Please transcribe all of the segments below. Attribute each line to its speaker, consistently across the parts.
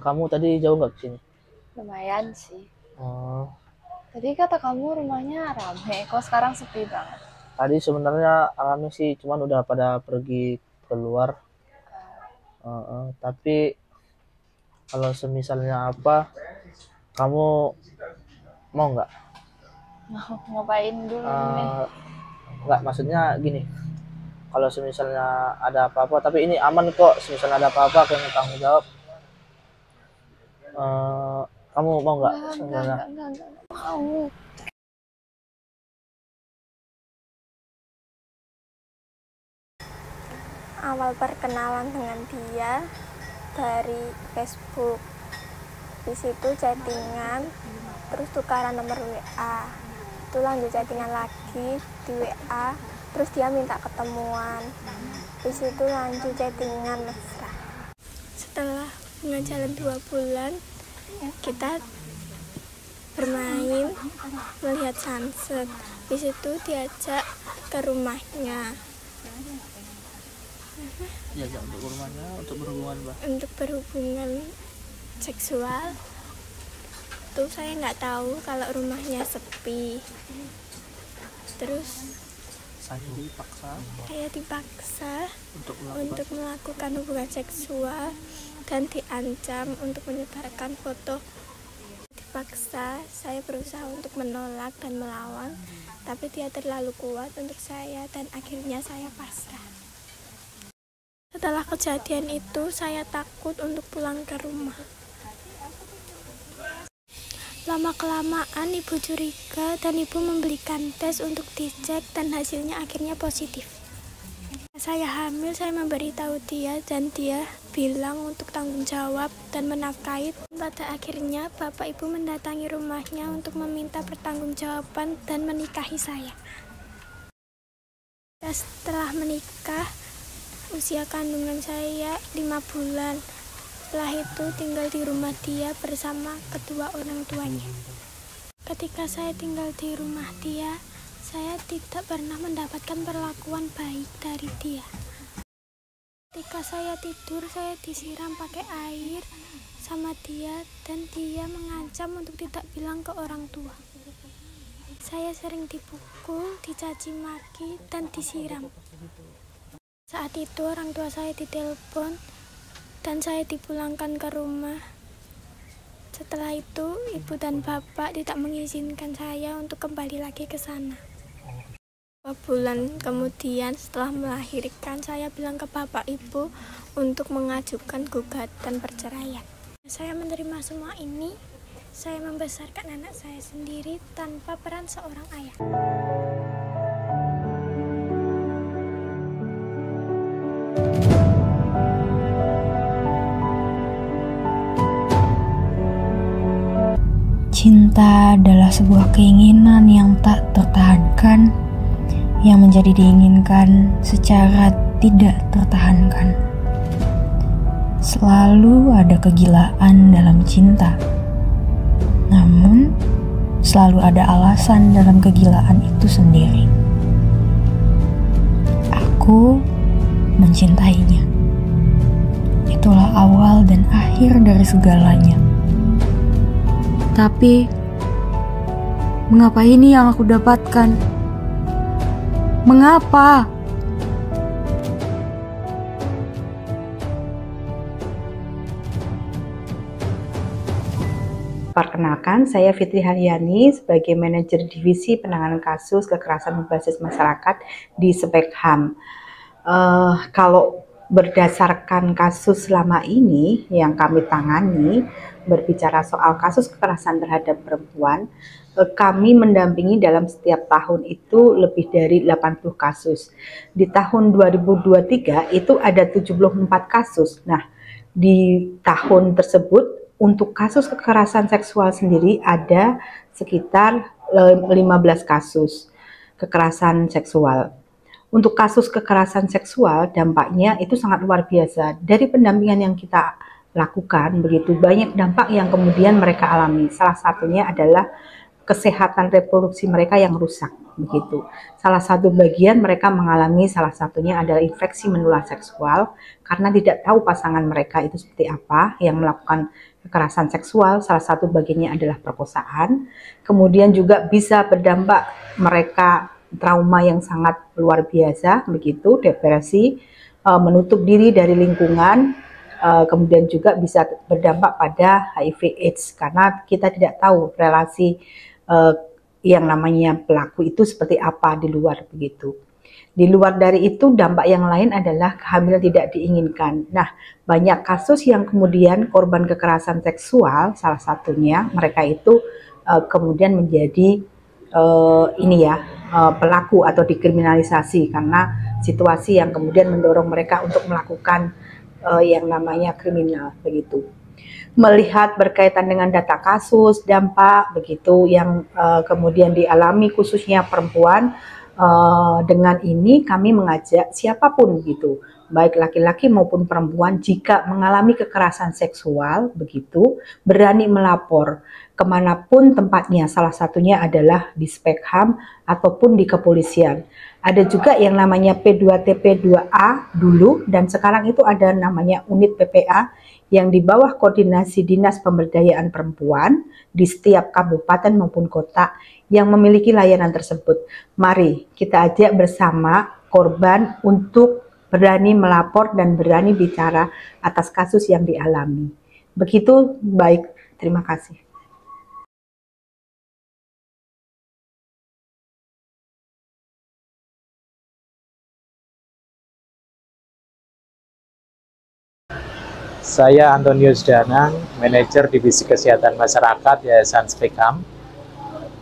Speaker 1: Kamu tadi jauh nggak ke sini?
Speaker 2: Lumayan sih.
Speaker 1: Oh,
Speaker 2: Tadi kata kamu rumahnya rame, kok sekarang sepi banget?
Speaker 1: tadi sebenarnya rame sih, cuman udah pada pergi keluar. Tapi kalau semisalnya apa, kamu mau nggak?
Speaker 2: Mau ngapain dulu nih?
Speaker 1: Eh, nggak, maksudnya gini. Kalau semisalnya ada apa-apa, tapi ini aman kok. Semisalnya ada apa-apa, aku yang tanggung jawab. Eh, Kamu mau nggak sebenarnya?
Speaker 2: Enggak mau. Awal perkenalan dengan dia dari Facebook. Di situ chattingan, terus tukaran nomor WA. Itu lanjut chattingan lagi di WA, terus dia minta ketemuan. Di situ lanjut chattingan mesra. Setelah hubungan jalan 2 bulan, kita bermain melihat sunset. Di situ diajak ke rumahnya
Speaker 1: Diajak untuk ke rumahnya untuk berhubungan, Mbak.
Speaker 2: untuk berhubungan seksual. Tuh saya nggak tahu kalau rumahnya sepi. Terus saya dipaksa untuk melakukan hubungan seksual dan diancam untuk menyebarkan foto. Dipaksa, saya berusaha untuk menolak dan melawan, tapi dia terlalu kuat untuk saya dan akhirnya saya pasrah. Setelah kejadian itu, saya takut untuk pulang ke rumah. Lama-kelamaan ibu curiga dan ibu membelikan tes untuk dicek dan hasilnya akhirnya positif. Saya hamil, saya memberitahu dia dan dia bilang untuk tanggung jawab dan menafkahi. Pada akhirnya bapak ibu mendatangi rumahnya untuk meminta pertanggungjawaban dan menikahi saya. Setelah menikah, usia kandungan saya 5 bulan. Setelah itu tinggal di rumah dia bersama kedua orang tuanya. Ketika saya tinggal di rumah dia, saya tidak pernah mendapatkan perlakuan baik dari dia. Ketika saya tidur, saya disiram pakai air sama dia dan dia mengancam untuk tidak bilang ke orang tua. Saya sering dipukul, dicaci maki, dan disiram. Saat itu orang tua saya ditelepon dan saya dipulangkan ke rumah. Setelah itu, ibu dan bapak tidak mengizinkan saya untuk kembali lagi ke sana. 2 bulan kemudian setelah melahirkan, saya bilang ke bapak ibu untuk mengajukan gugatan perceraian. Saya menerima semua ini. Saya membesarkan anak saya sendiri tanpa peran seorang ayah.
Speaker 3: Cinta adalah sebuah keinginan yang tak tertahankan, yang menjadi diinginkan secara tidak tertahankan. Selalu ada kegilaan dalam cinta, namun selalu ada alasan dalam kegilaan itu sendiri. Aku mencintainya. Itulah awal dan akhir dari segalanya. Tapi, mengapa ini yang aku dapatkan? Mengapa?
Speaker 4: Perkenalkan, saya Fitri Haryani sebagai manajer divisi penanganan kasus kekerasan berbasis masyarakat di Spekham. Kalau berdasarkan kasus selama ini yang kami tangani, berbicara soal kasus kekerasan terhadap perempuan, kami mendampingi dalam setiap tahun itu lebih dari 80 kasus. Di tahun 2023 itu ada 74 kasus. Nah, di tahun tersebut untuk kasus kekerasan seksual sendiri ada sekitar 15 kasus kekerasan seksual. Untuk kasus kekerasan seksual dampaknya itu sangat luar biasa. Dari pendampingan yang kita lakukan, begitu banyak dampak yang kemudian mereka alami. Salah satunya adalah kesehatan reproduksi mereka yang rusak begitu. Salah satu bagian mereka mengalami salah satunya adalah infeksi menular seksual karena tidak tahu pasangan mereka itu seperti apa yang melakukan kekerasan seksual. Salah satu bagiannya adalah perkosaan. Kemudian juga bisa berdampak mereka trauma yang sangat luar biasa begitu, depresi, menutup diri dari lingkungan, kemudian juga bisa berdampak pada HIV/AIDS karena kita tidak tahu relasi yang namanya pelaku itu seperti apa di luar begitu. Di luar dari itu dampak yang lain adalah kehamilan tidak diinginkan. Nah, banyak kasus yang kemudian korban kekerasan seksual salah satunya mereka itu kemudian menjadi pelaku atau dikriminalisasi karena situasi yang kemudian mendorong mereka untuk melakukan yang namanya kriminal begitu. Melihat berkaitan dengan data kasus, dampak begitu yang kemudian dialami khususnya perempuan, dengan ini kami mengajak siapapun gitu, baik laki-laki maupun perempuan jika mengalami kekerasan seksual begitu, berani melapor kemanapun tempatnya, salah satunya adalah di Spekham ataupun di kepolisian. Ada juga yang namanya P2TP 2A dulu dan sekarang itu ada namanya unit PPA yang di bawah koordinasi Dinas Pemberdayaan Perempuan di setiap kabupaten maupun kota yang memiliki layanan tersebut. Mari kita ajak bersama korban untuk berani melapor dan berani bicara atas kasus yang dialami. Begitu, baik, terima kasih.
Speaker 5: Saya Antonius Danang, Manajer Divisi Kesehatan Masyarakat Yayasan Spekham.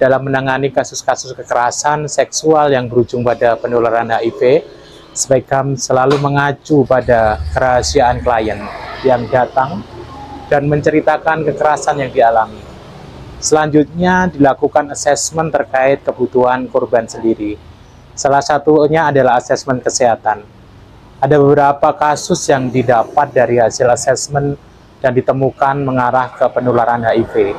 Speaker 5: Dalam menangani kasus-kasus kekerasan seksual yang berujung pada penularan HIV, Spekham selalu mengacu pada kerahasiaan klien yang datang dan menceritakan kekerasan yang dialami. Selanjutnya dilakukan asesmen terkait kebutuhan korban sendiri. Salah satunya adalah asesmen kesehatan. Ada beberapa kasus yang didapat dari hasil asesmen dan ditemukan mengarah ke penularan HIV.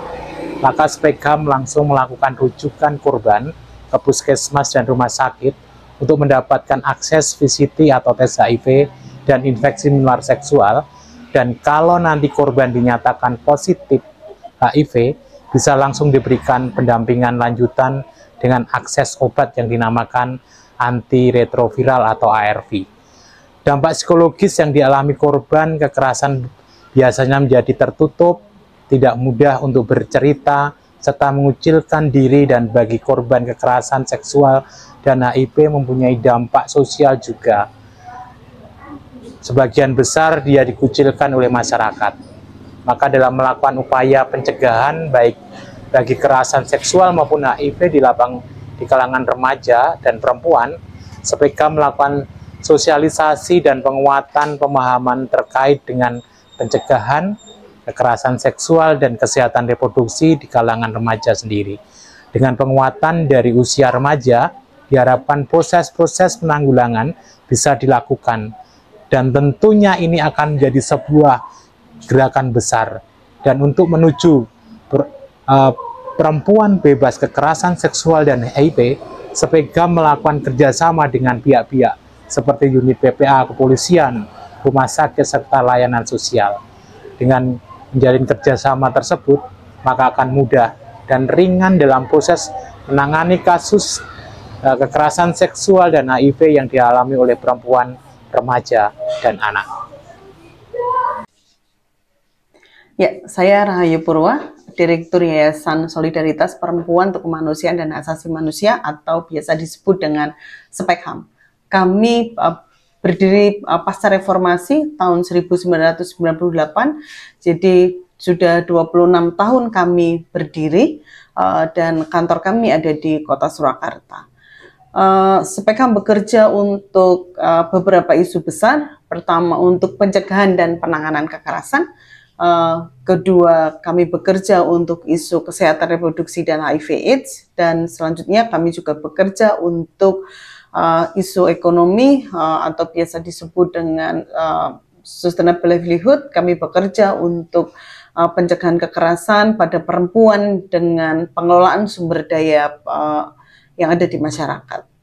Speaker 5: Maka Spekham langsung melakukan rujukan korban ke puskesmas dan rumah sakit untuk mendapatkan akses VCT atau tes HIV dan infeksi menular seksual. Dan kalau nanti korban dinyatakan positif HIV, bisa langsung diberikan pendampingan lanjutan dengan akses obat yang dinamakan antiretroviral atau ARV. Dampak psikologis yang dialami korban kekerasan biasanya menjadi tertutup, tidak mudah untuk bercerita, serta mengucilkan diri, dan bagi korban kekerasan seksual dan HIV mempunyai dampak sosial juga. Sebagian besar dia dikucilkan oleh masyarakat. Maka dalam melakukan upaya pencegahan baik bagi kekerasan seksual maupun HIV di kalangan remaja dan perempuan, Spekham melakukan sosialisasi dan penguatan pemahaman terkait dengan pencegahan kekerasan seksual dan kesehatan reproduksi di kalangan remaja sendiri. Dengan penguatan dari usia remaja, diharapkan proses-proses penanggulangan bisa dilakukan. Dan tentunya ini akan menjadi sebuah gerakan besar. Dan untuk menuju perempuan bebas kekerasan seksual dan HIV, Spekham melakukan kerjasama dengan pihak-pihak seperti unit PPA, kepolisian, rumah sakit, serta layanan sosial. Dengan menjalin kerjasama tersebut, maka akan mudah dan ringan dalam proses menangani kasus kekerasan seksual dan HIV yang dialami oleh perempuan, remaja, dan anak.
Speaker 6: Ya, saya Rahayu Purwa, Direktur Yayasan Solidaritas Perempuan untuk Kemanusiaan dan Hak Asasi Manusia atau biasa disebut dengan Spekham. Kami berdiri pasca reformasi tahun 1998, jadi sudah 26 tahun kami berdiri dan kantor kami ada di Kota Surakarta. Spekham bekerja untuk beberapa isu besar. Pertama, untuk pencegahan dan penanganan kekerasan. Kedua, kami bekerja untuk isu kesehatan reproduksi dan HIV/AIDS. Dan selanjutnya kami juga bekerja untuk isu ekonomi atau biasa disebut dengan sustainable livelihood. Kami bekerja untuk pencegahan kekerasan pada perempuan dengan pengelolaan sumber daya yang ada di masyarakat.